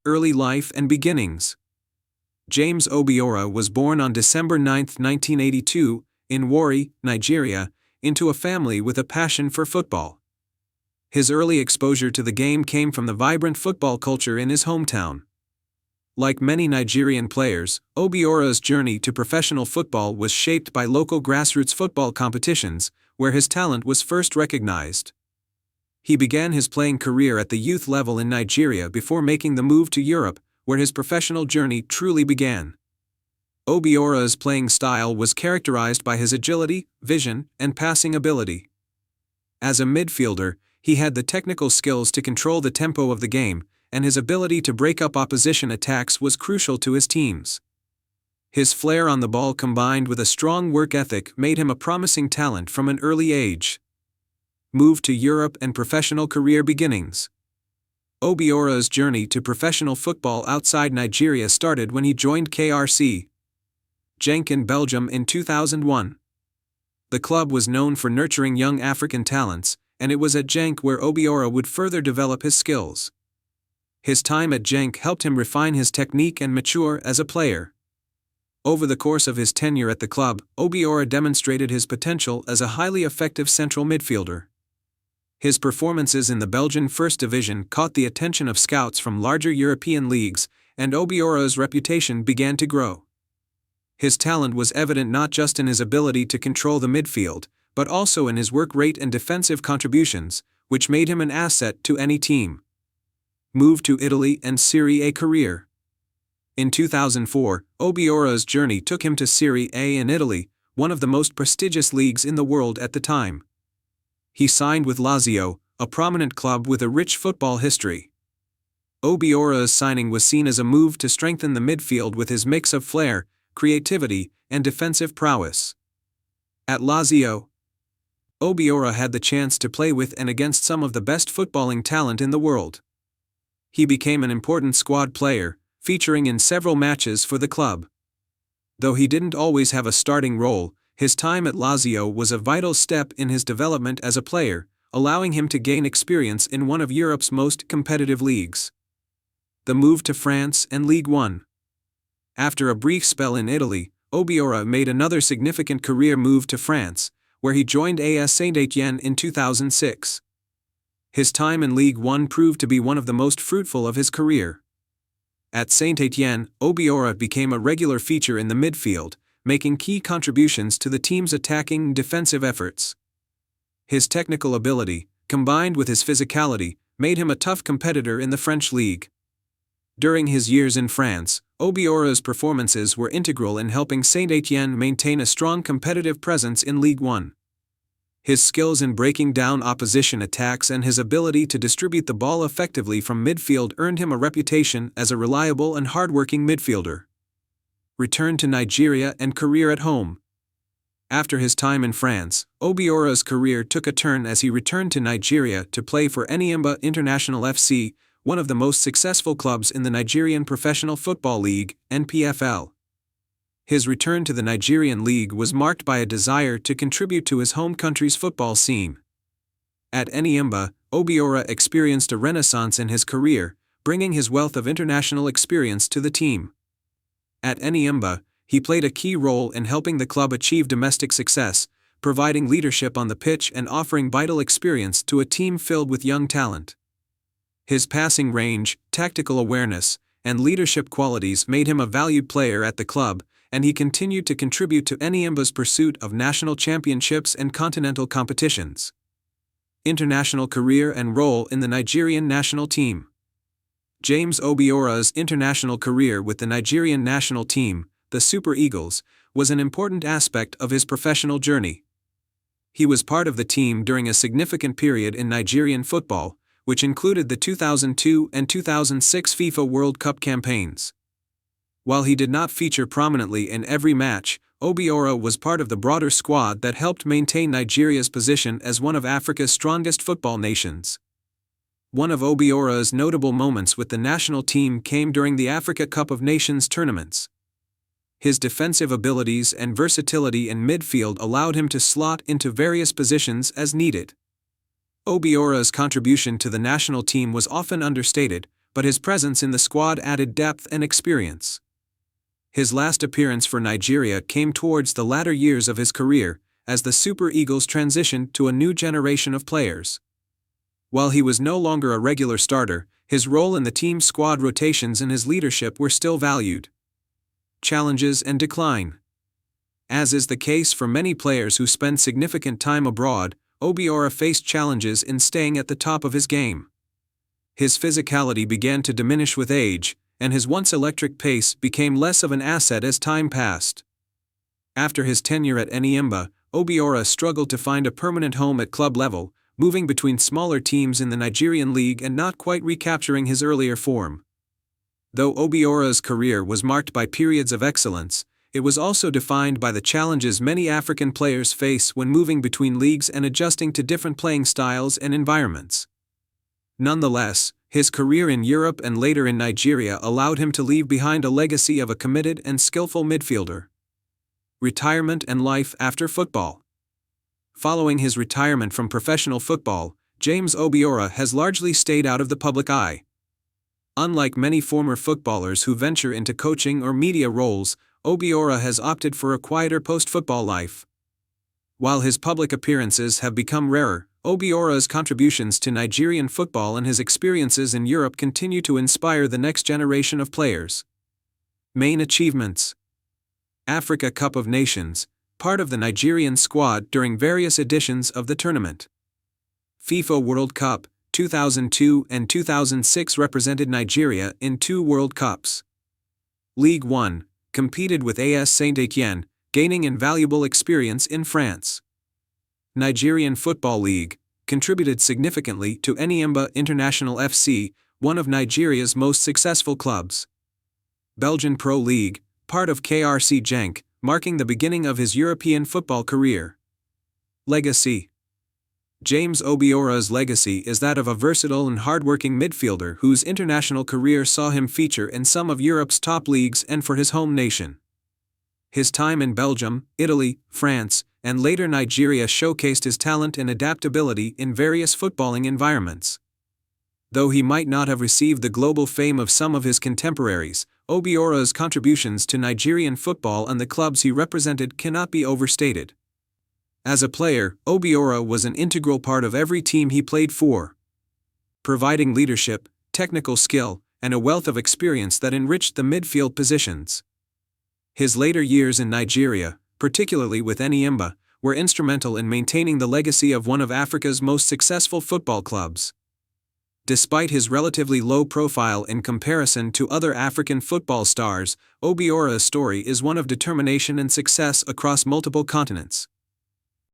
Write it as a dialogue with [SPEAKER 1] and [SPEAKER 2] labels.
[SPEAKER 1] early life and beginnings. James Obiorah was born on December 9, 1982, in Warri, Nigeria, into a family with a passion for football. His early exposure to the game came from the vibrant football culture in his hometown. Like many Nigerian players, Obiorah's journey to professional football was shaped by local grassroots football competitions, where his talent was first recognized. He began his playing career at the youth level in Nigeria before making the move to Europe, where his professional journey truly began. Obiorah's playing style was characterized by his agility, vision, and passing ability. As a midfielder, he had the technical skills to control the tempo of the game, and his ability to break up opposition attacks was crucial to his teams. His flair on the ball combined with a strong work ethic made him a promising talent from an early age. Move to Europe and professional career beginnings. Obiorah's journey to professional football outside Nigeria started when he joined KRC Genk in Belgium in 2001. The club was known for nurturing young African talents, and it was at Genk where Obiorah would further develop his skills. His time at Genk helped him refine his technique and mature as a player. Over the course of his tenure at the club, Obiorah demonstrated his potential as a highly effective central midfielder. His performances in the Belgian First Division caught the attention of scouts from larger European leagues, and Obiorah's reputation began to grow. His talent was evident not just in his ability to control the midfield, but also in his work rate and defensive contributions, which made him an asset to any team. Moved to Italy and Serie A career. In 2004, Obiorah's journey took him to Serie A in Italy, one of the most prestigious leagues in the world at the time. He signed with Lazio, a prominent club with a rich football history. Obiorah's signing was seen as a move to strengthen the midfield with his mix of flair, creativity, and defensive prowess. At Lazio, Obiorah had the chance to play with and against some of the best footballing talent in the world. He became an important squad player, featuring in several matches for the club. Though he didn't always have a starting role, his time at Lazio was a vital step in his development as a player, allowing him to gain experience in one of Europe's most competitive leagues. The move to France and Ligue 1. After a brief spell in Italy, Obiorah made another significant career move to France, where he joined AS Saint-Étienne in 2006. His time in Ligue 1 proved to be one of the most fruitful of his career. At Saint-Étienne, Obiorah became a regular feature in the midfield, making key contributions to the team's attacking and defensive efforts. His technical ability, combined with his physicality, made him a tough competitor in the French league. During his years in France, Obiorah's performances were integral in helping Saint-Étienne maintain a strong competitive presence in Ligue 1. His skills in breaking down opposition attacks and his ability to distribute the ball effectively from midfield earned him a reputation as a reliable and hardworking midfielder. Return to Nigeria and career at home. After his time in France, Obiorah's career took a turn as he returned to Nigeria to play for Enyimba International FC, one of the most successful clubs in the Nigerian Professional Football League, NPFL. His return to the Nigerian league was marked by a desire to contribute to his home country's football scene. At Enyimba, Obiorah experienced a renaissance in his career, bringing his wealth of international experience to the team. At Enyimba, he played a key role in helping the club achieve domestic success, providing leadership on the pitch and offering vital experience to a team filled with young talent. His passing range, tactical awareness, and leadership qualities made him a valued player at the club, and he continued to contribute to Enyimba's pursuit of national championships and continental competitions. International career and role in the Nigerian national team. James Obiorah's international career with the Nigerian national team, the Super Eagles, was an important aspect of his professional journey. He was part of the team during a significant period in Nigerian football, which included the 2002 and 2006 FIFA World Cup campaigns. While he did not feature prominently in every match, Obiorah was part of the broader squad that helped maintain Nigeria's position as one of Africa's strongest football nations. One of Obiorah's notable moments with the national team came during the Africa Cup of Nations tournaments. His defensive abilities and versatility in midfield allowed him to slot into various positions as needed. Obiorah's contribution to the national team was often understated, but his presence in the squad added depth and experience. His last appearance for Nigeria came towards the latter years of his career, as the Super Eagles transitioned to a new generation of players. While he was no longer a regular starter, his role in the team's squad rotations and his leadership were still valued. Challenges and decline. As is the case for many players who spend significant time abroad, Obiorah faced challenges in staying at the top of his game. His physicality began to diminish with age, and his once electric pace became less of an asset as time passed. After his tenure at Enyimba, Obiorah struggled to find a permanent home at club level, moving between smaller teams in the Nigerian league and not quite recapturing his earlier form. Though Obiorah's career was marked by periods of excellence, it was also defined by the challenges many African players face when moving between leagues and adjusting to different playing styles and environments. Nonetheless, his career in Europe and later in Nigeria allowed him to leave behind a legacy of a committed and skillful midfielder. Retirement and life after football. Following his retirement from professional football, James Obiorah has largely stayed out of the public eye. Unlike many former footballers who venture into coaching or media roles, Obiorah has opted for a quieter post-football life. While his public appearances have become rarer, Obiorah's contributions to Nigerian football and his experiences in Europe continue to inspire the next generation of players. Main achievements. Africa Cup of Nations, part of the Nigerian squad during various editions of the tournament. FIFA World Cup, 2002 and 2006 represented Nigeria in 2 World Cups. Ligue 1, competed with AS Saint-Étienne, gaining invaluable experience in France. Nigerian Football League, contributed significantly to Enyimba International FC, one of Nigeria's most successful clubs. Belgian Pro League, part of KRC Genk, marking the beginning of his European football career. Legacy. James Obiorah's legacy is that of a versatile and hardworking midfielder whose international career saw him feature in some of Europe's top leagues and for his home nation. His time in Belgium, Italy, France, and later Nigeria showcased his talent and adaptability in various footballing environments. Though he might not have received the global fame of some of his contemporaries, Obiorah's contributions to Nigerian football and the clubs he represented cannot be overstated. As a player, Obiorah was an integral part of every team he played for, providing leadership, technical skill, and a wealth of experience that enriched the midfield positions. His later years in Nigeria, particularly with Enyimba, were instrumental in maintaining the legacy of one of Africa's most successful football clubs. Despite his relatively low profile in comparison to other African football stars, Obiorah's story is one of determination and success across multiple continents.